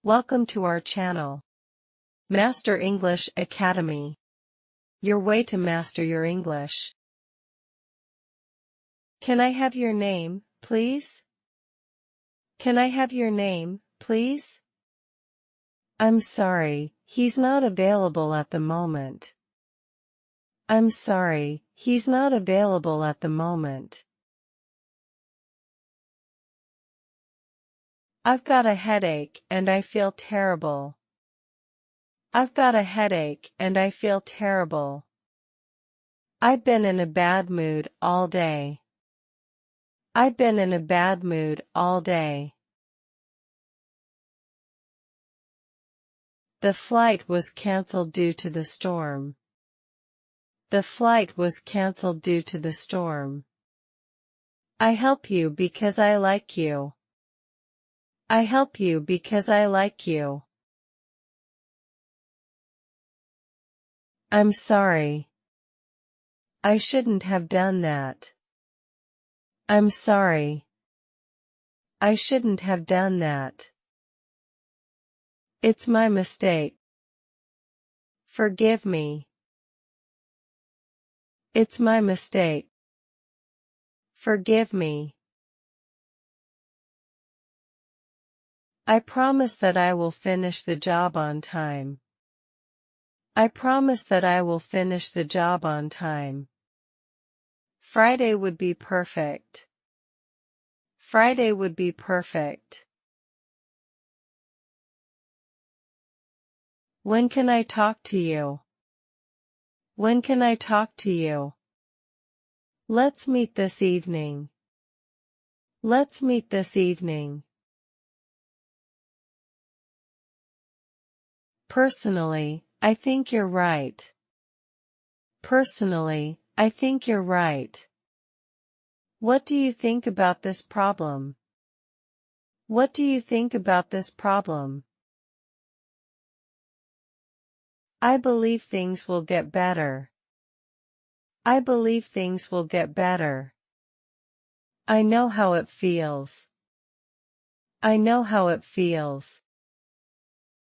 Welcome to our channel. Master English Academy. Your way to master your English. Can I have your name, please? Can I have your name, please? I'm sorry, he's not available at the moment. I'm sorry, he's not available at the moment. I've got a headache and I feel terrible. I've got a headache and I feel terrible. I've been in a bad mood all day. I've been in a bad mood all day. The flight was cancelled due to the storm. The flight was cancelled due to the storm. I help you because I like you. I help you because I like you. I'm sorry. I shouldn't have done that. I'm sorry. I shouldn't have done that. It's my mistake. Forgive me. It's my mistake. Forgive me. I promise that I will finish the job on time. I promise that I will finish the job on time. Friday would be perfect. Friday would be perfect. When can I talk to you? When can I talk to you? Let's meet this evening. Let's meet this evening. Personally, I think you're right. Personally, I think you're right. What do you think about this problem? What do you think about this problem? I believe things will get better. I believe things will get better. I know how it feels. I know how it feels.